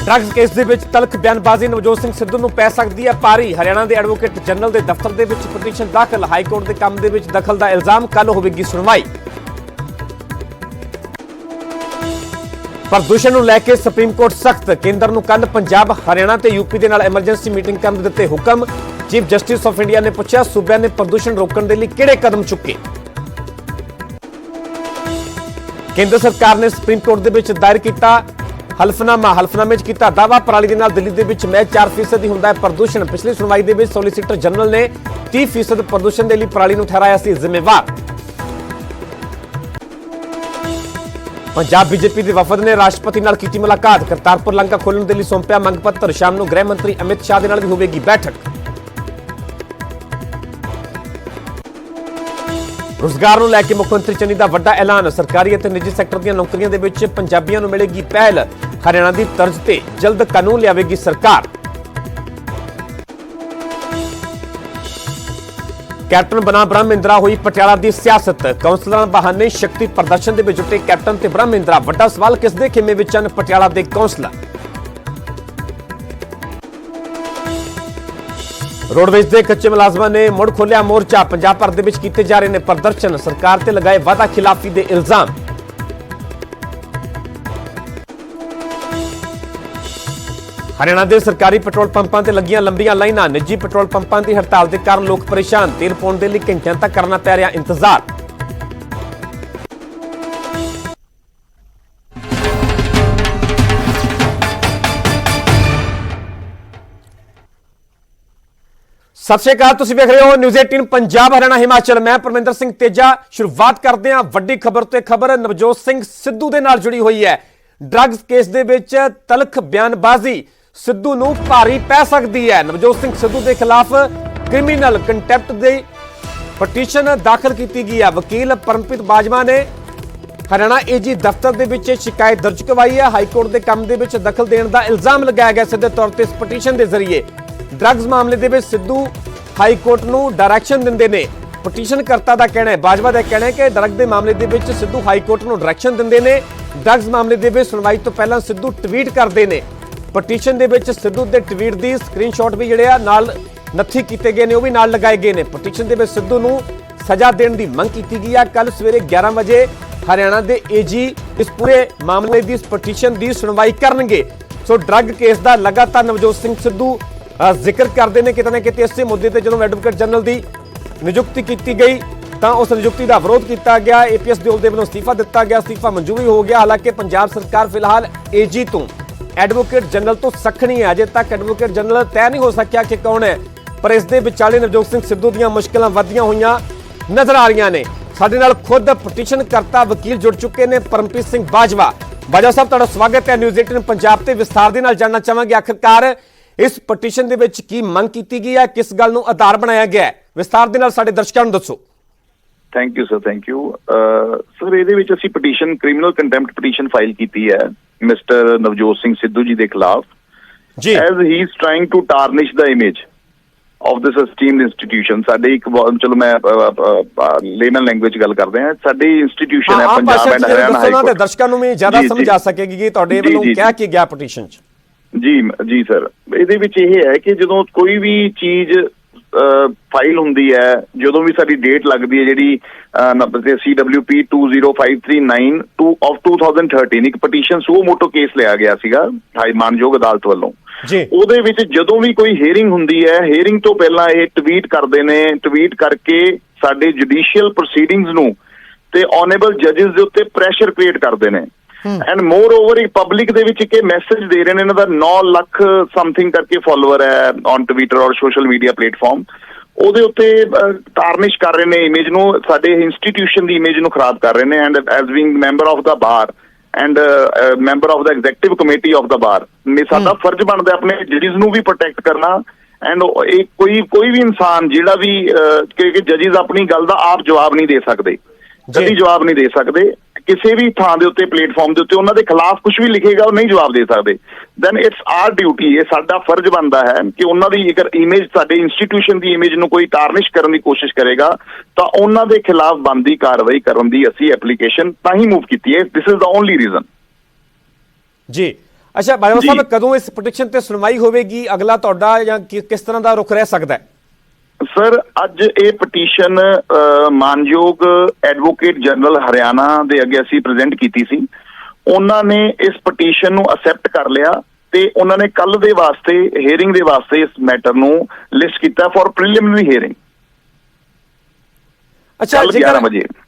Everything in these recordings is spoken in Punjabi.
ड्रग्स केस ਦੇ ਵਿੱਚ ਤਲਖ ਬਿਆਨਬਾਜ਼ੀ ਨਵਜੋਤ ਸਿੰਘ ਸਿੱਧੂ ਨੂੰ ਪੈ ਸਕਦੀ ਹੈ ਭਾਰੀ। ਹਰਿਆਣਾ ਦੇ ਐਡਵੋਕੇਟ ਜਨਰਲ ਦੇ ਦਫ਼ਤਰ ਦੇ ਵਿੱਚ ਪਟੀਸ਼ਨ ਦਾਖਲ। ਹਾਈ ਕੋਰਟ ਦੇ ਕੰਮ ਦੇ ਵਿੱਚ ਦਖਲ ਦਾ ਇਲਜ਼ਾਮ। ਕੱਲ ਹੋਵੇਗੀ ਸੁਣਵਾਈ। ਪ੍ਰਦੂਸ਼ਣ ਨੂੰ ਲੈ ਕੇ ਸੁਪਰੀਮ ਕੋਰਟ ਸਖਤ। ਕੇਂਦਰ ਨੂੰ ਕੱਲ ਪੰਜਾਬ ਹਰਿਆਣਾ ਤੇ ਯੂਪੀ ਦੇ ਨਾਲ ਐਮਰਜੈਂਸੀ ਮੀਟਿੰਗ ਕਰਨ ਦੇ ਦਿੱਤੇ ਹੁਕਮ। ਚੀਫ ਜਸਟਿਸ ਆਫ ਇੰਡੀਆ ਨੇ ਪੁੱਛਿਆ ਸੂਬਿਆਂ ਨੇ ਪ੍ਰਦੂਸ਼ਣ ਰੋਕਣ ਦੇ ਲਈ ਕਿਹੜੇ ਕਦਮ ਚੁੱਕੇ। ਕੇਂਦਰ ਸਰਕਾਰ ਨੇ ਸੁਪਰੀਮ ਕੋਰਟ ਦੇ ਵਿੱਚ ਦਾਇਰ ਕੀਤਾ ਹਲਫਨਾਮਾ। ਹਲਫਨਾਮੇ 'ਚ ਕੀਤਾ ਦਾਅਵਾ ਪਰਾਲੀ ਦੇ ਨਾਲ ਦਿੱਲੀ ਦੇ ਵਿੱਚ ਮਹਿਜ਼ 4% ਹੀ ਹੁੰਦਾ ਹੈ ਪ੍ਰਦੂਸ਼ਣ। ਪਿਛਲੀ ਸੁਣਵਾਈ ਦੇ ਵਿੱਚ ਸੋਲੀਸਿਟਰ ਜਨਰਲ ਨੇ 30% ਪ੍ਰਦੂਸ਼ਣ ਦੇ ਲਈ ਪਰਾਲੀ ਨੂੰ ਠਹਿਰਾਇਆ ਸੀ ਜ਼ਿੰਮੇਵਾਰ। ਪੰਜਾਬ ਬੀਜੇਪੀ ਦੇ ਵਫਦ ਨੇ ਰਾਸ਼ਟਰਪਤੀ ਨਾਲ ਕੀਤੀ ਮੁਲਾਕਾਤ। ਕਰਤਾਰਪੁਰ ਲਾਂਘਾ ਖੋਲ੍ਹਣ ਦੇ ਲਈ ਸੌਂਪਿਆ ਮੰਗ ਪੱਤਰ। ਸ਼ਾਮ ਨੂੰ ਗ੍ਰਹਿ ਮੰਤਰੀ ਅਮਿਤ ਸ਼ਾਹ ਦੇ ਨਾਲ ਵੀ ਹੋਵੇਗੀ ਬੈਠਕ। ਰੋਜ਼ਗਾਰ ਨੂੰ ਲੈ ਕੇ ਮੁੱਖ ਮੰਤਰੀ ਚੰਨੀ ਦਾ ਵੱਡਾ ਐਲਾਨ। ਸਰਕਾਰੀ ਅਤੇ ਨਿੱਜੀ ਸੈਕਟਰ ਦੀਆਂ ਨੌਕਰੀਆਂ ਦੇ ਵਿੱਚ ਪੰਜਾਬੀਆਂ ਨੂੰ ਮਿਲੇਗੀ ਪਹਿਲ। ਹਰਿਆਣਾ ਦੀ ਤਰਜ਼ ਤੇ ਜਲਦ ਕਾਨੂੰਨ ਲਿਆਵੇਗੀ ਸਰਕਾਰ। ਕੈਪਟਨ ਬਣਾ ਬ੍ਰਹਮਿੰਦਰਾ ਹੋਈ ਪਟਿਆਲਾ ਦੀ ਸਿਆਸਤ। ਕਾਉਂਸਲਰਾਂ ਬਹਾਨੇ ਸ਼ਕਤੀ ਪ੍ਰਦਰਸ਼ਨ ਦੇ ਵਿੱਚ ਜੁਟੇ ਕੈਪਟਨ ਤੇ ਬ੍ਰਹਮਿੰਦਰਾ। ਵੱਡਾ ਸਵਾਲ ਕਿਸ ਦੇ ਖੇਮੇ ਵਿੱਚ ਹਨ ਪਟਿਆਲਾ ਦੇ ਕਾਉਂਸਲਰ। रोडवेज के कच्चे मुलाजमां ने मुड़ खोलिया मोर्चा। पंजाब भर दे विच कीते जा रहे हैं प्रदर्शन। सरकार ते लगाए वादा खिलाफी के इल्जाम। हरियाणा के सरकारी पेट्रोल पंपां ते लगियां लंबियां लाइनां। निजी पेट्रोल पंपां की हड़ताल के कारण लोग परेशान। तेल पाउण दे लई घंटियां तक करना पै रहा इंतजार। सत श्री अकाल, तुसीं वेख रहे हो न्यूज़ 18 पंजाब हरियाणा हिमाचल। मैं परमिंदर सिंह तेजा। शुरुआत करते हैं वड्डी खबर ते खबर नवजोत सिंह सिद्धू दे नाल जुड़ी हुई है। ड्रग्स केस दे विच तलख बयानबाजी सिद्धू नूं भारी पै सकदी है। नवजोत सिंह सिद्धू के खिलाफ क्रिमिनल कंटैंप्ट दी पटीशन दाखिल की गई है। वकील परमप्रीत बाजवा ने हरियाणा एजी दफ्तर दे विच शिकायत दर्ज करवाई है। हाईकोर्ट के काम दे विच दखल देने का इल्जाम लगाया गया सीधे तौर पर इस पटीशन के जरिए। ड्रग्स मामले दे विच सिद्धू हाई कोर्ट नूं डायरैक्शन दिंदे ने। पटीशन करता दा कहना है, बाजवा दा कहना है कि ड्रग दे मामले दे विच सिद्धू हाई कोर्ट नूं डायरैक्शन दिंदे ने। ड्रग्स मामले दे विच सुनवाई तो पहलां सिद्धू ट्वीट करदे ने। पटीशन दे विच सिद्धू दे ट्वीट दी स्क्रीनशॉट भी जिहड़े आ नाल नत्थी कीते गए ने, ओह भी नाल लगाए गए ने। पटीशन दे विच सिद्धू नूं सज़ा देण दी मंग कीती गई है। कल सवेरे 11 बजे हरियाणा दे एजी इस पूरे मामले दी इस पटीशन दी सुनवाई करनगे। सो ड्रग केस दा लगातार नवजोत सिंह सिद्धू जिक्र करते हैं। कितने ना कितने इस मुद्दे पर जो एडवोकेट जनरल की नियुक्ति की गई तो उस नियुक्ति का विरोध किया गया। APS दिओल के वालों अस्तीफा दिता गया, अस्तीफा मंजूर हो गया। हालांकि पंजाब सरकार फिलहाल AG तो एडवोकेट जनरल तो सखनी है। अजे तक एडवोकेट जनरल तय नहीं हो सकिया कि कौन है, पर इस दे विचाले नवजोत सिंह सिद्धू दी मुश्किलां वधियां होईयां नजर आ रही ने। साडे नाल खुद पटीशन करता वकील जुड़ चुके हैं परमप्रीत सिंह बाजवा। बाजवा साहब तुहाडा स्वागत है न्यूज़ 18 पंजाब ते। विस्तार दे नाल जानना चाहांगे आखिरकार इस पटीशन दे विच की मंग की गई है, किस गल नूं आधार बनाया गया है, विस्तार दे नाल साडे दर्शकां नूं दस्सो। Thank you sir, thank you sir. ਇਹਦੇ ਵਿੱਚ ਅਸੀਂ petition criminal contempt petition file ਕੀਤੀ ਹੈ ਮਿਸਟਰ ਨਵਜੋਤ ਸਿੰਘ ਸਿੱਧੂ ਜੀ ਦੇ ਖਿਲਾਫ ਜੀ, as he is trying to tarnish the image of this esteemed institution. ਸਾਡੇ ਇੱਕ ਚਲੋ ਮੈਂ ਲੇਮਨ ਲੈਂਗੁਏਜ ਗੱਲ ਕਰਦੇ ਹਾਂ। ਸਾਡੀ ਇੰਸਟੀਟਿਊਸ਼ਨ ਹੈ Punjab and Haryana high court. ਦਰਸ਼ਕਾਂ ਨੂੰ ਵੀ ਜ਼ਿਆਦਾ ਸਮਝ ਆ ਸਕੇਗੀ ਕਿ ਤੁਹਾਡੇ ਵੱਲੋਂ ਕਿਹਾ ਕੀ ਗਿਆ ਪਟੀਸ਼ਨ 'ਚ। ਜੀ ਸਰ, ਇਹਦੇ ਵਿੱਚ ਇਹ ਹੈ ਕਿ ਜਦੋਂ ਕੋਈ ਵੀ ਚੀਜ਼ ਫਾਈਲ ਹੁੰਦੀ ਹੈ, ਜਦੋਂ ਵੀ ਸਾਡੀ ਡੇਟ ਲੱਗਦੀ ਹੈ ਜਿਹੜੀ CWP 20539 of 2013 ਇੱਕ ਪਟੀਸ਼ਨ ਸੋ ਮੋਟੋ ਕੇਸ ਲਿਆ ਗਿਆ ਸੀਗਾ ਹਾਈ ਮਾਨਯੋਗ ਅਦਾਲਤ ਵੱਲੋਂ। ਉਹਦੇ ਵਿੱਚ ਜਦੋਂ ਵੀ ਕੋਈ ਹੀਅਰਿੰਗ ਹੁੰਦੀ ਹੈ, ਹੀਅਰਿੰਗ ਤੋਂ ਪਹਿਲਾਂ ਇਹ ਟਵੀਟ ਕਰਦੇ ਨੇ। ਟਵੀਟ ਕਰਕੇ ਸਾਡੇ ਜੁਡੀਸ਼ੀਅਲ ਪ੍ਰੋਸੀਡਿੰਗਸ ਨੂੰ ਤੇ ਆਨਰੇਬਲ ਜੱਜਿਸ ਦੇ ਉੱਤੇ ਪ੍ਰੈਸ਼ਰ ਕ੍ਰੀਏਟ ਕਰਦੇ ਨੇ। ਐਂਡ ਮੋਰ ਓਵਰ ਇੱਕ ਪਬਲਿਕ ਦੇ ਵਿੱਚ ਇੱਕ ਮੈਸੇਜ ਦੇ ਰਹੇ ਨੇ। ਇਹਨਾਂ ਦਾ 9 ਲੱਖ ਸਮਥਿੰਗ ਕਰਕੇ ਫਾਲੋਅਰ ਹੈ ਔਨ ਟਵਿੱਟਰ ਔਰ ਸੋਸ਼ਲ ਮੀਡੀਆ ਪਲੇਟਫਾਰਮ। ਉਹਦੇ ਉੱਤੇ ਟਾਰਨਿਸ਼ ਕਰ ਰਹੇ ਨੇ ਇਮੇਜ ਨੂੰ, ਸਾਡੇ ਇੰਸਟੀਟਿਊਸ਼ਨ ਦੀ ਇਮੇਜ ਨੂੰ ਖਰਾਬ ਕਰ ਰਹੇ ਨੇ। And as being member of the bar and member of the executive committee of the bar, ਸਾਡਾ ਫਰਜ਼ ਬਣਦਾ ਆਪਣੇ ਜੱਜਿਸ ਨੂੰ ਵੀ ਪ੍ਰੋਟੈਕਟ ਕਰਨਾ। ਐਂਡ ਇਹ ਕੋਈ ਵੀ ਇਨਸਾਨ ਜਿਹੜਾ ਵੀ ਕਿ ਜੱਜਿਸ ਆਪਣੀ ਗੱਲ ਦਾ ਆਪ ਜਵਾਬ ਨਹੀਂ ਦੇ ਸਕਦੇ, ਕਦੀ ਜਵਾਬ ਨਹੀਂ ਦੇ ਸਕਦੇ। ਕਿਸੇ ਵੀ ਥਾਂ ਦੇ ਉੱਤੇ ਪਲੇਟਫਾਰਮ ਦੇ ਉੱਤੇ ਉਹਨਾਂ ਦੇ ਖਿਲਾਫ ਕੁਝ ਵੀ ਲਿਖੇਗਾ ਉਹ ਨਹੀਂ ਜਵਾਬ ਦੇ ਸਕਦੇ। ਦੈਨ ਇਟਸ ਆਰ ਡਿਊਟੀ, ਇਹ ਸਾਡਾ ਫਰਜ਼ ਬਣਦਾ ਹੈ ਕਿ ਉਹਨਾਂ ਦੀ ਅਗਰ ਇਮੇਜ ਸਾਡੇ ਇੰਸਟੀਟਿਊਸ਼ਨ ਦੀ ਇਮੇਜ ਨੂੰ ਕੋਈ ਟਾਰਨਿਸ਼ ਕਰਨ ਦੀ ਕੋਸ਼ਿਸ਼ ਕਰੇਗਾ ਤਾਂ ਉਹਨਾਂ ਦੇ ਖਿਲਾਫ ਬਣਦੀ ਕਾਰਵਾਈ ਕਰਨ ਦੀ ਅਸੀਂ ਐਪਲੀਕੇਸ਼ਨ ਤਾਂ ਹੀ ਮੂਵ ਕੀਤੀ ਹੈ। This is the only reason. ਜੀ ਅੱਛਾ ਬਾਜਵਾ ਸਾਹਿਬ, ਕਦੋਂ ਇਸ ਪਟੀਸ਼ਨ ਤੇ ਸੁਣਵਾਈ ਹੋਵੇਗੀ? ਅਗਲਾ ਤੁਹਾਡਾ ਜਾਂ ਕਿਸ ਤਰ੍ਹਾਂ ਦਾ ਰੁਖ ਰਹਿ ਸਕਦਾ ਹੈ? ਸਰ, ਅੱਜ ਇਹ ਪਟੀਸ਼ਨ ਮਾਨਯੋਗ ਐਡਵੋਕੇਟ ਜਨਰਲ ਹਰਿਆਣਾ ਦੇ ਅੱਗੇ ਅਸੀਂ ਪ੍ਰੈਜ਼ੈਂਟ ਕੀਤੀ ਸੀ। ਉਹਨਾਂ ਨੇ ਇਸ ਪਟੀਸ਼ਨ ਨੂੰ ਅਸੈਪਟ ਕਰ ਲਿਆ ਤੇ ਉਹਨਾਂ ਨੇ ਕੱਲ ਦੇ ਵਾਸਤੇ ਹੀਅਰਿੰਗ ਦੇ ਵਾਸਤੇ ਇਸ ਮੈਟਰ ਨੂੰ ਲਿਸਟ ਕੀਤਾ ਫॉर ਪ੍ਰੀਲਿਮਿਨਰੀ ਹੀਅਰਿੰਗ। ਅੱਛਾ,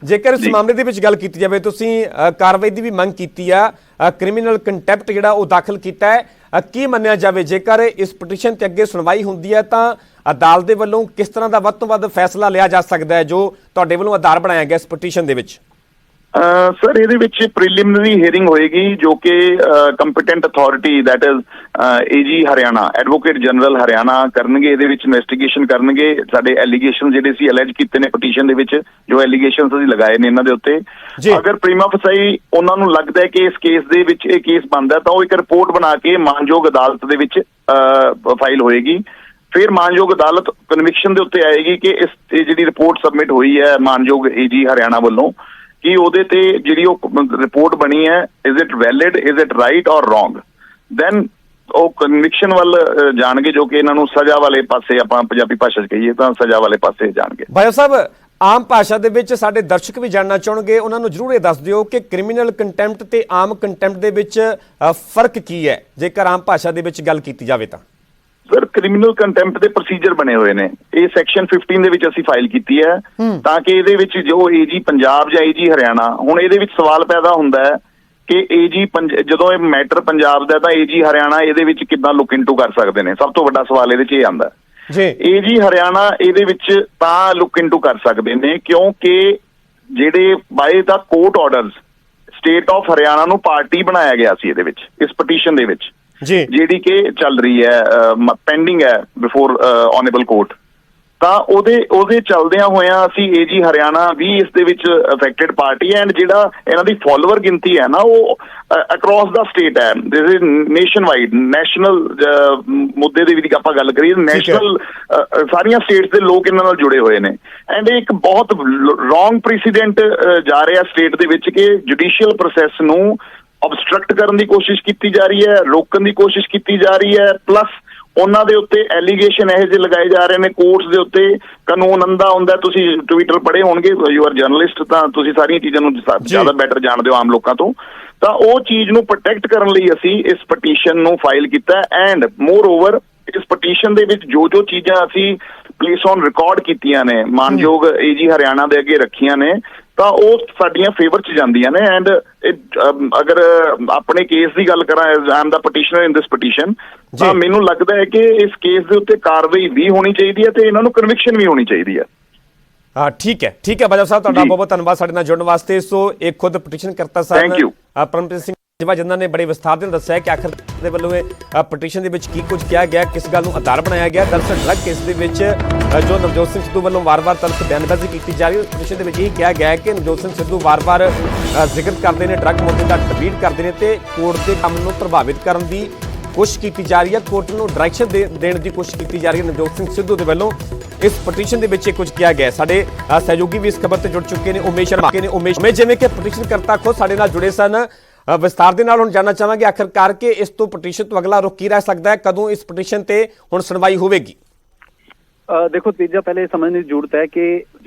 ਜੇਕਰ ਇਸ ਮਾਮਲੇ ਦੇ ਵਿੱਚ ਗੱਲ ਕੀਤੀ ਜਾਵੇ, ਤੁਸੀਂ ਕਾਰਵਾਈ ਦੀ ਵੀ ਮੰਗ ਕੀਤੀ ਆ, ਕ੍ਰਿਮੀਨਲ ਕੰਟੈਂਪਟ ਜਿਹੜਾ ਉਹ ਦਾਖਲ ਕੀਤਾ ਹੈ, ਕੀ ਮੰਨਿਆ ਜਾਵੇ ਜੇਕਰ ਇਸ ਪਟੀਸ਼ਨ ਤੇ ਅੱਗੇ ਸੁਣਵਾਈ ਹੁੰਦੀ ਹੈ ਤਾਂ ਅਦਾਲਤ ਦੇ ਵੱਲੋਂ ਕਿਸ ਤਰ੍ਹਾਂ ਦਾ ਵੱਧ ਤੋਂ ਵੱਧ ਫੈਸਲਾ ਲਿਆ ਜਾ ਸਕਦਾ ਹੈ ਜੋ ਤੁਹਾਡੇ ਵੱਲੋਂ ਆਧਾਰ ਬਣਾਇਆ ਗਿਆ ਇਸ ਪਟੀਸ਼ਨ ਦੇ ਵਿੱਚ? ਸਰ, ਇਹਦੇ ਵਿੱਚ ਪ੍ਰੀਲਿਮਿਨਰੀ ਹੀਅਰਿੰਗ ਹੋਏਗੀ ਜੋ ਕਿ competent authority that is AG Haryana, advocate general Haryana ਕਰਨਗੇ। ਇਹਦੇ ਵਿੱਚ ਇਨਵੈਸਟੀਗੇਸ਼ਨ ਕਰਨਗੇ। ਸਾਡੇ ਐਲੀਗੇਸ਼ਨ ਜਿਹੜੇ ਸੀ ਅਲੈਜ ਕੀਤੇ ਨੇ ਪਟੀਸ਼ਨ ਦੇ ਵਿੱਚ, ਜੋ ਐਲੀਗੇਸ਼ਨ ਅਸੀਂ ਲਗਾਏ ਨੇ ਇਹਨਾਂ ਦੇ ਉੱਤੇ, ਅਗਰ ਪ੍ਰੀਮਾ ਫਸਾਈ ਉਹਨਾਂ ਨੂੰ ਲੱਗਦਾ ਹੈ ਕਿ ਇਸ ਕੇਸ ਦੇ ਵਿੱਚ ਇਹ ਕੇਸ ਬਣਦਾ ਤਾਂ ਉਹ ਇੱਕ ਰਿਪੋਰਟ ਬਣਾ ਕੇ ਮਾਨਯੋਗ ਅਦਾਲਤ ਦੇ ਵਿੱਚ ਫਾਈਲ ਹੋਏਗੀ। ਫਿਰ ਮਾਨਯੋਗ ਅਦਾਲਤ ਕਨਵਿਕਸ਼ਨ ਦੇ ਉੱਤੇ ਆਏਗੀ ਕਿ ਇਸ ਜਿਹੜੀ ਰਿਪੋਰਟ ਸਬਮਿਟ ਹੋਈ ਹੈ ਮਾਨਯੋਗ ਏਜੀ ਹਰਿਆਣਾ ਵੱਲੋਂ, ਕਿ ਉਹਦੇ ਤੇ ਜਿਹੜੀ ਉਹ ਰਿਪੋਰਟ ਬਣੀ ਹੈ, is it valid, is it right ਔਰ ਰੋਂਗ। ਦੈਨ ਉਹ ਕਨਵਿਕਸ਼ਨ ਵੱਲ ਜਾਣਗੇ, ਜੋ ਕਿ ਇਹਨਾਂ ਨੂੰ ਸਜ਼ਾ ਵਾਲੇ ਪਾਸੇ, ਆਪਾਂ ਪੰਜਾਬੀ ਭਾਸ਼ਾ 'ਚ ਕਹੀਏ ਤਾਂ ਸਜ਼ਾ ਵਾਲੇ ਪਾਸੇ ਜਾਣਗੇ। ਬਾਜਵਾ ਸਾਹਿਬ, ਆਮ ਭਾਸ਼ਾ ਦੇ ਵਿੱਚ ਸਾਡੇ ਦਰਸ਼ਕ ਵੀ ਜਾਣਨਾ ਚਾਹਣਗੇ, ਉਹਨਾਂ ਨੂੰ ਜ਼ਰੂਰ ਇਹ ਦੱਸ ਦਿਓ ਕਿ ਕ੍ਰਿਮੀਨਲ ਕੰਟੈਂਪਟ ਤੇ ਆਮ ਕੰਟੈਂਪਟ ਦੇ ਵਿੱਚ ਫਰਕ ਕੀ ਹੈ, ਜੇਕਰ ਆਮ ਭਾਸ਼ਾ ਦੇ ਵਿੱਚ ਗੱਲ ਕੀਤੀ ਜਾਵੇ ਤਾਂ? ਸਰ, ਕ੍ਰਿਮੀਨਲ ਕੰਟੈਂਪਟ ਦੇ ਪ੍ਰੋਸੀਜਰ ਬਣੇ ਹੋਏ ਨੇ। ਇਹ ਸੈਕਸ਼ਨ 15 ਦੇ ਵਿੱਚ ਅਸੀਂ ਫਾਈਲ ਕੀਤੀ ਹੈ ਤਾਂ ਕਿ ਇਹਦੇ ਵਿੱਚ ਜੋ ਏਜੀ ਪੰਜਾਬ ਜਾਂ ਏਜੀ ਹਰਿਆਣਾ, ਹੁਣ ਇਹਦੇ ਵਿੱਚ ਸਵਾਲ ਪੈਦਾ ਹੁੰਦਾ ਹੈ ਕਿ ਏਜੀ ਜਦੋਂ ਇਹ ਮੈਟਰ ਪੰਜਾਬ ਦਾ ਤਾਂ ਏਜੀ ਹਰਿਆਣਾ ਇਹਦੇ ਵਿੱਚ ਕਿੱਦਾਂ ਲੁੱਕ ਇਨਟੂ ਕਰ ਸਕਦੇ ਨੇ? ਸਭ ਤੋਂ ਵੱਡਾ ਸਵਾਲ ਇਹਦੇ 'ਚ ਇਹ ਆਉਂਦਾ ਜੀ। ਏਜੀ ਹਰਿਆਣਾ ਇਹਦੇ ਵਿੱਚ ਤਾਂ ਲੁੱਕ ਇਨਟੂ ਕਰ ਸਕਦੇ ਨੇ ਕਿਉਂਕਿ ਜਿਹੜੇ ਬਾਏ ਦਾ court orders state of Haryana ਨੂੰ ਪਾਰਟੀ ਬਣਾਇਆ ਗਿਆ ਸੀ ਇਹਦੇ ਵਿੱਚ, ਇਸ ਪਟੀਸ਼ਨ ਦੇ ਵਿੱਚ ਜਿਹੜੀ ਕਿ ਚੱਲ ਰਹੀ ਹੈ, ਪੈਂਡਿੰਗ ਹੈ ਬਿਫੋਰ ਆਨਰੇਬਲ ਕੋਰਟ। ਤਾਂ ਉਹਦੇ ਚੱਲਦਿਆਂ ਹੋਇਆਂ ਅਸੀਂ ਏਜੀ ਹਰਿਆਣਾ ਵੀ ਇਸ ਦੇ ਵਿੱਚ ਅਫੈਕਟਡ ਪਾਰਟੀ ਹੈ। ਐਂਡ ਜਿਹੜਾ ਇਹਨਾਂ ਦੀ ਫਾਲੋਅਰ ਗਿਣਤੀ ਹੈ ਨਾ, ਉਹ ਅਕ੍ਰੋਸ ਦਾ ਸਟੇਟ ਹੈ, this is nation wide, national ਮੁੱਦੇ ਦੀ ਵੀ ਆਪਾਂ ਗੱਲ ਕਰੀਏ, ਨੈਸ਼ਨਲ ਸਾਰੀਆਂ ਸਟੇਟਸ ਦੇ ਲੋਕ ਇਹਨਾਂ ਨਾਲ ਜੁੜੇ ਹੋਏ ਨੇ। ਐਂਡ ਇਹ ਇੱਕ ਬਹੁਤ ਰੋਂਗ ਪ੍ਰੈਸੀਡੈਂਟ ਜਾ ਰਿਹਾ ਸਟੇਟ ਦੇ ਵਿੱਚ ਕਿ ਜੁਡੀਸ਼ੀਅਲ ਪ੍ਰੋਸੈਸ ਨੂੰ obstruct ਕਰਨ ਦੀ ਕੋਸ਼ਿਸ਼ ਕੀਤੀ ਜਾ ਰਹੀ ਹੈ, ਰੋਕਣ ਦੀ ਕੋਸ਼ਿਸ਼ ਕੀਤੀ ਜਾ ਰਹੀ ਹੈ। ਪਲੱਸ ਉਹਨਾਂ ਦੇ ਉੱਤੇ ਐਲੀਗੇਸ਼ਨ ਇਹੋ ਜਿਹੇ ਲਗਾਏ ਜਾ ਰਹੇ ਨੇ ਕੋਰਟਸ ਦੇ ਉੱਤੇ। ਕਾਨੂੰਨ ਅੰਦਾ ਹੁੰਦਾ, ਤੁਸੀਂ ਟਵਿੱਟਰ ਪੜ੍ਹੇ ਹੋਣਗੇ, ਯੂ ਆਰ ਜਰਨਲਿਸਟ, ਤਾਂ ਤੁਸੀਂ ਸਾਰੀਆਂ ਚੀਜ਼ਾਂ ਨੂੰ ਜ਼ਿਆਦਾ ਬੈਟਰ ਜਾਣਦੇ ਹੋ ਆਮ ਲੋਕਾਂ ਤੋਂ। ਤਾਂ ਉਹ ਚੀਜ਼ ਨੂੰ ਪ੍ਰੋਟੈਕਟ ਕਰਨ ਲਈ ਅਸੀਂ ਇਸ ਪਟੀਸ਼ਨ ਨੂੰ ਫਾਈਲ ਕੀਤਾ। ਐਂਡ ਮੋਰ ਓਵਰ ਇਸ ਪਟੀਸ਼ਨ ਦੇ ਵਿੱਚ ਜੋ ਚੀਜ਼ਾਂ ਅਸੀਂ ਪੁਲਿਸ ਔਨ ਰਿਕਾਰਡ ਕੀਤੀਆਂ ਨੇ, ਮਾਨਯੋਗ ਏਜੀ ਹਰਿਆਣਾ ਦੇ ਅੱਗੇ ਰੱਖੀਆਂ ਨੇ, ਤਾਂ ਉਹ ਸਾਡੀਆਂ ਫੇਵਰ 'ਚ ਜਾਂਦੀਆਂ ਨੇ। ਐਂਡ ਅਗਰ ਆਪਣੇ ਕੇਸ ਦੀ ਗੱਲ ਕਰਾਂ, I am the petitioner in this petition, ਤਾਂ ਮੈਨੂੰ ਲੱਗਦਾ ਹੈ ਕਿ ਇਸ ਕੇਸ ਦੇ ਉੱਤੇ ਕਾਰਵਾਈ ਵੀ ਹੋਣੀ ਚਾਹੀਦੀ ਹੈ ਤੇ ਇਹਨਾਂ ਨੂੰ ਕਨਵਿਕਸ਼ਨ ਵੀ ਹੋਣੀ ਚਾਹੀਦੀ ਹੈ। ਠੀਕ ਹੈ ਬਾਜਵਾ ਸਾਹਿਬ, ਤੁਹਾਡਾ ਬਹੁਤ ਬਹੁਤ ਧੰਨਵਾਦ ਸਾਡੇ ਨਾਲ ਜੁੜਨ ਵਾਸਤੇ। ਸੋ ਇਹ ਖੁਦ ਪਟੀਸ਼ਨ ਕਰਤਾ ਸਾਹਿਬ ਪਰਮਪ੍ਰੀਤ ਸਿੰਘ ਬਾਜਵਾ, ਜਿਨ੍ਹਾਂ ਨੇ ਬੜੇ ਵਿਸਥਾਰ ਦੇ ਨਾਲ ਦੱਸਿਆ ਕਿ ਆਖਰ ਦੇ ਵੱਲੋਂ ਇਹ ਪਟੀਸ਼ਨ ਦੇ ਵਿੱਚ ਕੀ ਕੁਝ ਕਿਹਾ ਗਿਆ, ਕਿਸ ਗੱਲ ਨੂੰ ਆਧਾਰ ਬਣਾਇਆ ਗਿਆ। ਦਰਅਸਲ ਡਰੱਗ ਕੇਸ ਦੇ ਵਿੱਚ ਜੋ ਨਵਜੋਤ ਸਿੰਘ ਸਿੱਧੂ ਵੱਲੋਂ ਵਾਰ-ਵਾਰ ਤਲਖ ਬਿਆਨਬਾਜ਼ੀ ਕੀਤੀ ਜਾ ਰਹੀ ਹੈ, ਉਸ ਪਟੀਸ਼ਨ ਦੇ ਵਿੱਚ ਇਹ ਕਿਹਾ ਗਿਆ ਹੈ ਕਿ ਨਵਜੋਤ ਸਿੰਘ ਸਿੱਧੂ ਵਾਰ-ਵਾਰ ਜ਼ਿਕਰ ਕਰਦੇ ਨੇ, ਡਰੱਗ ਮੁੱਦੇ ਦਾ ਟਵੀਟ ਕਰਦੇ ਨੇ ਤੇ ਕੋਰਟ ਦੇ ਕੰਮ ਨੂੰ ਪ੍ਰਭਾਵਿਤ ਕਰਨ ਦੀ ਕੋਸ਼ਿਸ਼ ਕੀਤੀ ਜਾ ਰਹੀ ਹੈ, ਕੋਰਟ ਨੂੰ ਡਾਇਰੈਕਸ਼ਨ ਦੇਣ ਦੀ ਕੋਸ਼ਿਸ਼ ਕੀਤੀ ਜਾ ਰਹੀ ਹੈ ਨਵਜੋਤ ਸਿੰਘ ਸਿੱਧੂ ਦੇ ਵੱਲੋਂ। ਇਸ ਪਟੀਸ਼ਨ ਦੇ ਵਿੱਚ ਇਹ ਕੁਝ ਕਿਹਾ ਗਿਆ। ਸਾਡੇ ਸਹਿਯੋਗੀ ਵੀ ਇਸ ਖਬਰ ਤੇ ਜੁੜ ਚੁੱਕੇ ਨੇ, ਉਮੇਸ਼ ਸ਼ਰਮਾ ਨੇ। ਉਮੇਸ਼, ਜਿਵੇਂ ਕਿ ਪਟੀਸ਼ਨ ਕਰਤਾ ਖੁਦ ਸਾਡੇ ਨਾਲ ਜੁੜੇ ਸਨ, ਵਿਸਤਾਰ ਦੇ ਨਾਲ ਹੁਣ ਜਾਣਨਾ ਚਾਹਾਂਗੇ ਆਖਰਕਾਰ ਕਿ ਇਸ ਤੋਂ ਪਟੀਸ਼ਨ ਤੋਂ ਅਗਲਾ ਰੁਖ ਕੀ ਰਹਿ ਸਕਦਾ ਹੈ, ਕਦੋਂ ਇਸ ਪਟੀਸ਼ਨ ਤੇ ਹੁਣ ਸੁਣਵਾਈ ਹੋਵੇਗੀ? ਦੇਖੋ ਤੀਜਾ, ਪਹਿਲੇ ਸਮਝਣ ਦੀ ਜ਼ਰੂਰਤ ਹੈ ਕਿ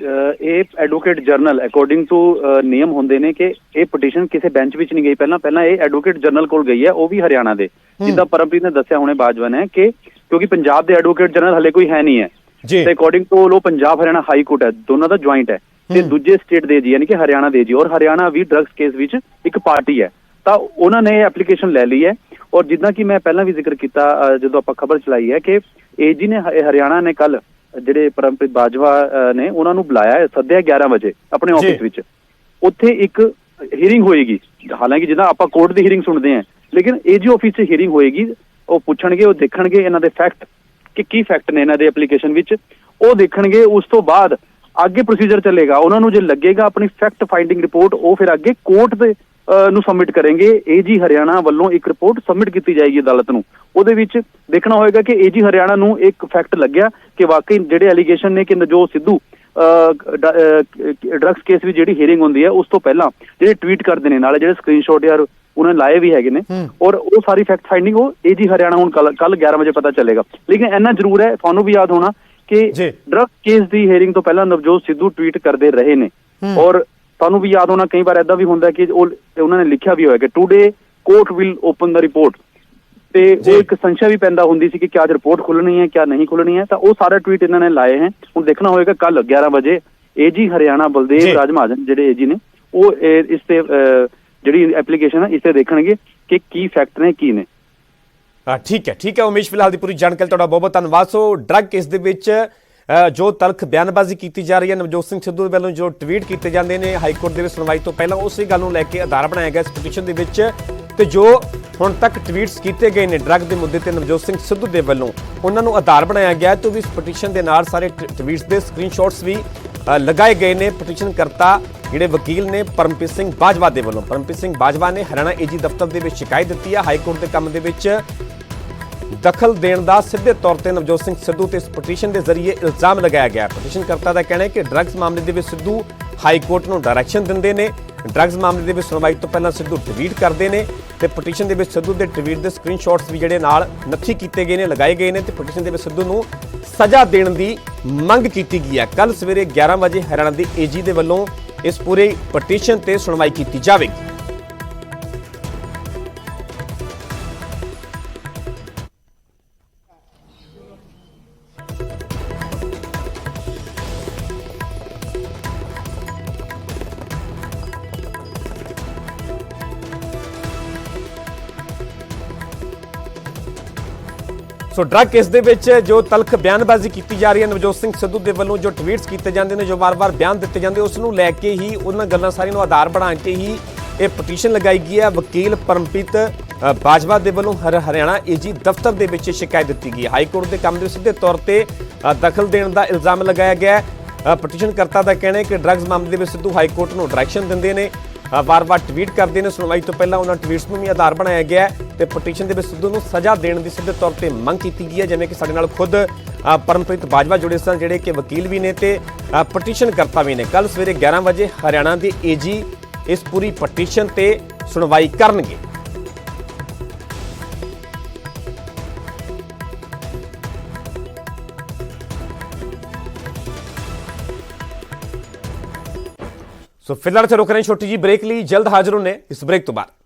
ਇਹ ਐਡਵੋਕੇਟ ਜਨਰਲ ਅਕੋਰਡਿੰਗ ਟੂ ਨਿਯਮ ਹੁੰਦੇ ਨੇ ਕਿ ਇਹ ਪਟੀਸ਼ਨ ਕਿਸੇ ਬੈਂਚ ਵਿੱਚ ਨਹੀਂ ਗਈ। ਪਹਿਲਾਂ ਇਹ ਐਡਵੋਕੇਟ ਜਨਰਲ ਕੋਲ ਗਈ ਹੈ, ਉਹ ਵੀ ਹਰਿਆਣਾ ਦੇ, ਜਿੱਦਾਂ ਪਰਮਪ੍ਰੀਤ ਨੇ ਦੱਸਿਆ ਹੁਣੇ ਬਾਜਵਾ ਨੇ, ਕਿ ਕਿਉਂਕਿ ਪੰਜਾਬ ਦੇ ਐਡਵੋਕੇਟ ਜਨਰਲ ਹਲੇ ਕੋਈ ਹੈ ਨਹੀਂ ਹੈ ਤੇ according to law Punjab Haryana high court ਹੈ, ਦੋਨਾਂ ਦਾ ਜੁਆਇੰਟ ਹੈ ਤੇ ਦੂਜੇ ਸਟੇਟ ਦੇ ਜੀ ਯਾਨੀ ਕਿ ਹਰਿਆਣਾ ਦੇ ਜੀ, ਔਰ ਹਰਿਆਣਾ ਵੀ ਡਰੱਗਸ ਕੇਸ ਵਿੱਚ ਇੱਕ ਪਾਰਟੀ ਹੈ। ਤਾਂ ਉਹਨਾਂ ਨੇ ਐਪਲੀਕੇਸ਼ਨ ਲੈ ਲਈ ਹੈ। ਔਰ ਜਿੱਦਾਂ ਕਿ ਮੈਂ ਪਹਿਲਾਂ ਵੀ ਜ਼ਿਕਰ ਕੀਤਾ ਜਦੋਂ ਆਪਾਂ ਖਬਰ ਚਲਾਈ ਹੈ ਕਿ ਏਜੀ ਨੇ, ਹਰਿਆਣਾ ਨੇ ਕੱਲ ਜਿਹੜੇ ਪਰਮਪ੍ਰੀਤ ਬਾਜਵਾ ਨੇ ਉਹਨਾਂ ਨੂੰ ਬੁਲਾਇਆ, ਸੱਦਿਆ 11 ਵਜੇ ਆਪਣੇ ਆਫਿਸ ਵਿੱਚ। ਉੱਥੇ ਇੱਕ ਹੀਅਰਿੰਗ ਹੋਏਗੀ, ਹਾਲਾਂਕਿ ਜਿੱਦਾਂ ਆਪਾਂ ਕੋਰਟ ਦੀ ਹੀਅਰਿੰਗ ਸੁਣਦੇ ਹਾਂ, ਲੇਕਿਨ ਏਜੀ ਆਫਿਸ 'ਚ ਹੀਅਰਿੰਗ ਹੋਏਗੀ। ਉਹ ਪੁੱਛਣਗੇ, ਉਹ ਦੇਖਣਗੇ ਇਹਨਾਂ ਦੇ ਫੈਕਟ ਕਿ ਕੀ ਫੈਕਟ ਨੇ ਇਹਨਾਂ ਦੇ ਐਪਲੀਕੇਸ਼ਨ ਵਿੱਚ, ਉਹ ਦੇਖਣਗੇ। ਉਸ ਤੋਂ ਬਾਅਦ ਅੱਗੇ ਪ੍ਰੋਸੀਜਰ ਚੱਲੇਗਾ। ਉਹਨਾਂ ਨੂੰ ਜੇ ਲੱਗੇਗਾ ਆਪਣੀ ਫੈਕਟ ਫਾਈਂਡਿੰਗ ਰਿਪੋਰਟ, ਉਹ ਫਿਰ ਅੱਗੇ ਕੋਰਟ ਦੇ ਨੂੰ ਸਬਮਿਟ ਕਰਨਗੇ। ਏਜੀ ਹਰਿਆਣਾ ਵੱਲੋਂ ਇੱਕ ਰਿਪੋਰਟ ਸਬਮਿਟ ਕੀਤੀ ਜਾਏਗੀ ਅਦਾਲਤ ਨੂੰ। ਉਹਦੇ ਵਿੱਚ ਦੇਖਣਾ ਹੋਏਗਾ ਕਿ ਏਜੀ ਹਰਿਆਣਾ ਨੂੰ ਇੱਕ ਫੈਕਟ ਲੱਗਿਆ ਕਿ ਵਾਕਈ ਜਿਹੜੇ ਐਲੀਗੇਸ਼ਨ ਨੇ ਕਿ ਨਵਜੋਤ ਸਿੱਧੂ ਡਰੱਗਸ ਕੇਸ ਵਿੱਚ ਜਿਹੜੀ ਹੀਅਰਿੰਗ ਹੁੰਦੀ ਹੈ ਉਸ ਤੋਂ ਪਹਿਲਾਂ ਜਿਹੜੇ ਟਵੀਟ ਕਰਦੇ ਨੇ, ਨਾਲੇ ਜਿਹੜੇ ਸਕਰੀਨਸ਼ਾਟ ਜਾਂ ਉਹਨਾਂ ਨੇ ਲਾਏ ਵੀ ਹੈਗੇ ਨੇ ਔਰ ਉਹ ਸਾਰੀ ਫੈਕਟ ਫਾਈਂਡਿੰਗ ਉਹ ਏਜੀ ਹਰਿਆਣਾ ਹੁਣ ਕੱਲ 11 ਵਜੇ ਪਤਾ ਚੱਲੇਗਾ। ਲੇਕਿਨ ਇੰਨਾ ਜ਼ਰੂਰ ਹੈ, ਤੁਹਾਨੂੰ ਵੀ ਯਾਦ ਹੋਣਾ ਕਿ ਡਰਗ ਕੇਸ ਦੀ ਹੀਅਰਿੰਗ ਤੋਂ ਪਹਿਲਾਂ ਨਵਜੋਤ ਸਿੱਧੂ ਟਵੀਟ ਕਰਦੇ ਰਹੇ ਨੇ ਔਰ ਤੁਹਾਨੂੰ ਵੀ ਯਾਦ ਹੋਣਾ ਕਈ ਵਾਰ ਏਦਾਂ ਵੀ ਹੁੰਦਾ ਕਿ ਉਹਨਾਂ ਨੇ ਲਿਖਿਆ ਵੀ ਹੋਇਆ ਕਿ today court will open the report, ਤੇ ਉਹ ਇੱਕ ਸੰਸ਼ਾ ਵੀ ਪੈਦਾ ਹੁੰਦੀ ਸੀ ਕਿ ਕਿਆ ਅੱਜ ਰਿਪੋਰਟ ਖੁੱਲਣੀ ਹੈ ਕਿਆ ਨਹੀਂ ਖੁੱਲਣੀ ਹੈ। ਤਾਂ ਉਹ ਸਾਰਾ ਟਵੀਟ ਇਹਨਾਂ ਨੇ ਲਾਏ ਹੈ। ਹੁਣ ਦੇਖਣਾ ਹੋਏਗਾ ਕੱਲ 11 ਵਜੇ ਏਜੀ ਹਰਿਆਣਾ ਬਲਦੇਵ ਰਾਜ ਮਹਾਜਨ ਜਿਹੜੇ ਏਜੀ ਨੇ ਉਹ ਇਸ ਤੇ ਜਿਹੜੀ ਐਪਲੀਕੇਸ਼ਨ ਹੈ ਇਸ ਤੇ ਦੇਖਣਗੇ ਕਿ ਕੀ ਫੈਕਟ ਨੇ ਕੀ ਨੇ। ਠੀਕ ਹੈ ਉਮੇਸ਼, ਫਿਲਹਾਲ ਦੀ ਪੂਰੀ ਜਾਣਕਾਰੀ ਤੁਹਾਡਾ ਬਹੁਤ ਬਹੁਤ ਧੰਨਵਾਦ। ਸੋ ਡਰੱਗ ਕੇਸ ਦੇ ਵਿੱਚ ਜੋ ਤਲਖ ਬਿਆਨਬਾਜ਼ੀ ਕੀਤੀ ਜਾ ਰਹੀ ਹੈ ਨਵਜੋਤ ਸਿੰਘ ਸਿੱਧੂ ਦੇ ਵੱਲੋਂ, ਜੋ ਟਵੀਟ ਕੀਤੇ ਜਾਂਦੇ ਨੇ ਹਾਈ ਕੋਰਟ ਦੇ ਵਿੱਚ ਸੁਣਵਾਈ ਤੋਂ ਪਹਿਲਾਂ, ਉਸੇ ਗੱਲ ਨੂੰ ਲੈ ਕੇ ਆਧਾਰ ਬਣਾਇਆ ਗਿਆ ਇਸ ਪਟੀਸ਼ਨ ਦੇ ਵਿੱਚ। ਤੇ ਜੋ ਹੁਣ ਤੱਕ ਟਵੀਟਸ ਕੀਤੇ ਗਏ ਨੇ ਡਰੱਗ ਦੇ ਮੁੱਦੇ ਤੇ ਨਵਜੋਤ ਸਿੰਘ ਸਿੱਧੂ ਦੇ ਵੱਲੋਂ, ਉਹਨਾਂ ਨੂੰ ਆਧਾਰ ਬਣਾਇਆ ਗਿਆ ਤੇ ਇਸ ਪਟੀਸ਼ਨ ਦੇ ਨਾਲ ਸਾਰੇ ਟਵੀਟਸ ਦੇ ਸਕਰੀਨਸ਼ਾਟਸ ਵੀ ਲਗਾਏ ਗਏ ਨੇ। ਪਟੀਸ਼ਨ ਕਰਤਾ ਜਿਹੜੇ ਵਕੀਲ ਨੇ ਪਰਮਪ੍ਰੀਤ ਸਿੰਘ ਬਾਜਵਾ ਦੇ ਵੱਲੋਂ, ਪਰਮਪ੍ਰੀਤ ਸਿੰਘ ਬਾਜਵਾ ਨੇ ਹਰਿਆਣਾ ਏਜੀ ਦਫ਼ਤਰ ਦੇ ਵਿੱਚ ਸ਼ਿਕਾਇਤ ਦਿੱਤੀ ਹੈ ਹਾਈ ਕੋਰਟ ਦੇ ਕੰਮ ਦੇ ਵਿੱਚ ਦਖਲ ਦੇਣ ਦਾ ਸਿੱਧੇ ਤੌਰ ਤੇ ਨਵਜੋਤ ਸਿੰਘ ਸਿੱਧੂ ਤੇ ਇਸ ਪਟੀਸ਼ਨ ਦੇ ਜ਼ਰੀਏ ਇਲਜ਼ਾਮ ਲਗਾਇਆ ਗਿਆ। ਪਟੀਸ਼ਨ ਕਰਤਾ ਦਾ ਕਹਿਣਾ ਹੈ ਕਿ ਡਰੱਗਸ ਮਾਮਲੇ ਦੇ ਵਿੱਚ ਸਿੱਧੂ ਹਾਈ ਕੋਰਟ ਨੂੰ ਡਾਇਰੈਕਸ਼ਨ ਦਿੰਦੇ ਨੇ, ਡਰੱਗਸ ਮਾਮਲੇ ਦੇ ਵਿੱਚ ਸੁਣਵਾਈ ਤੋਂ ਪਹਿਲਾਂ ਸਿੱਧੂ ਟਵੀਟ ਕਰਦੇ ਨੇ ਤੇ ਪਟੀਸ਼ਨ ਦੇ ਵਿੱਚ ਸਿੱਧੂ ਦੇ ਟਵੀਟ ਦੇ ਸਕਰੀਨਸ਼ਾਟਸ ਵੀ ਜਿਹੜੇ ਨਾਲ ਨੱਥੀ ਕੀਤੇ ਗਏ ਨੇ, ਲਗਾਏ ਗਏ ਨੇ ਤੇ ਪਟੀਸ਼ਨ ਦੇ ਵਿੱਚ ਸਿੱਧੂ ਨੂੰ ਸਜ਼ਾ ਦੇਣ ਦੀ ਮੰਗ ਕੀਤੀ ਗਈ ਹੈ। ਕੱਲ ਸਵੇਰੇ 11 ਵਜੇ ਹਰਿਆਣਾ ਦੇ ਏਜੀ ਦੇ ਵੱਲੋਂ ਇਸ ਪੂਰੇ ਪਟੀਸ਼ਨ ਤੇ ਸੁਣਵਾਈ ਕੀਤੀ ਜਾਵੇਗੀ। ਸੋ ਡਰੱਗ ਕੇਸ ਦੇ ਵਿੱਚ ਜੋ ਤਲਖ ਬਿਆਨਬਾਜ਼ੀ ਕੀਤੀ ਜਾ ਰਹੀ ਹੈ ਨਵਜੋਤ ਸਿੰਘ ਸਿੱਧੂ ਦੇ ਵੱਲੋਂ, ਜੋ ਟਵੀਟਸ ਕੀਤੇ ਜਾਂਦੇ ਨੇ, ਜੋ ਵਾਰ-ਵਾਰ ਬਿਆਨ ਦਿੱਤੇ ਜਾਂਦੇ, ਉਸ ਨੂੰ ਲੈ ਕੇ ਹੀ, ਉਹਨਾਂ ਗੱਲਾਂ ਸਾਰੀਆਂ ਨੂੰ ਆਧਾਰ ਬਣਾ ਕੇ ਹੀ ਇਹ ਪਟੀਸ਼ਨ ਲਗਾਈ ਗਈ ਹੈ। ਵਕੀਲ ਪਰਮਪ੍ਰੀਤ ਬਾਜਵਾ ਦੇ ਵੱਲੋਂ ਹਰਿਆਣਾ ਏਜੀ ਦਫ਼ਤਰ ਦੇ ਵਿੱਚ ਸ਼ਿਕਾਇਤ ਦਿੱਤੀ ਗਈ ਹੈ। ਹਾਈ ਕੋਰਟ ਦੇ ਕੰਮ ਦੇ ਸਿੱਧੇ ਤੌਰ ਤੇ ਦਖਲ ਦੇਣ ਦਾ ਇਲਜ਼ਾਮ ਲਗਾਇਆ ਗਿਆ ਹੈ। ਪਟੀਸ਼ਨ ਕਰਤਾ ਦਾ ਕਹਿਣਾ ਹੈ ਕਿ ਡਰੱਗਸ ਮਾਮਲੇ ਦੇ ਵਿੱਚ ਸਿੱਧੂ ਹਾਈ ਕੋਰਟ ਨੂੰ ਡਾਇਰੈਕਸ਼ਨ ਦਿੰਦੇ ਨੇ, ਵਾਰ-ਵਾਰ ਟਵੀਟ ਕਰਦੇ ਨੇ, ਸੁਣਵਾਈ ਤੋਂ ਪਹਿਲਾਂ ਉਹਨਾਂ ਟਵੀਟਸ ਨੂੰ ਵੀ ਆਧਾਰ ਬਣਾਇਆ ਗਿਆ ਤੇ ਪਟੀਸ਼ਨ ਦੇ ਵਿੱਚ ਸਿੱਧੂ ਨੂੰ ਸਜ਼ਾ ਦੇਣ ਦੀ ਸਿੱਧੇ ਤੌਰ ਤੇ ਮੰਗ ਕੀਤੀ ਗਈ ਹੈ। ਜਿਵੇਂ ਕਿ ਸਾਡੇ ਨਾਲ ਖੁਦ ਪਰਮਪ੍ਰੀਤ ਬਾਜਵਾ ਜੁੜੇ ਸਨ, ਜਿਹੜੇ ਕਿ ਵਕੀਲ ਵੀ ਨੇ ਤੇ ਪਟੀਸ਼ਨ ਕਰਤਾ ਵੀ ਨੇ। ਕੱਲ ਸਵੇਰੇ 11 ਵਜੇ ਹਰਿਆਣਾ ਦੇ ਏਜੀ ਇਸ ਪੂਰੀ ਪਟੀਸ਼ਨ ਤੇ ਸੁਣਵਾਈ ਕਰਨਗੇ। ਸੋ ਫਿਲਹਾਲ ਤੇ ਰੁਕ ਰਹੇ ਛੋਟੀ ਜੀ ਬ੍ਰੇਕ ਲਈ, ਜਲਦ ਹਾਜ਼ਰ ਹੋਣੇ ਇਸ ਬ੍ਰੇਕ ਤੋਂ ਬਾਅਦ।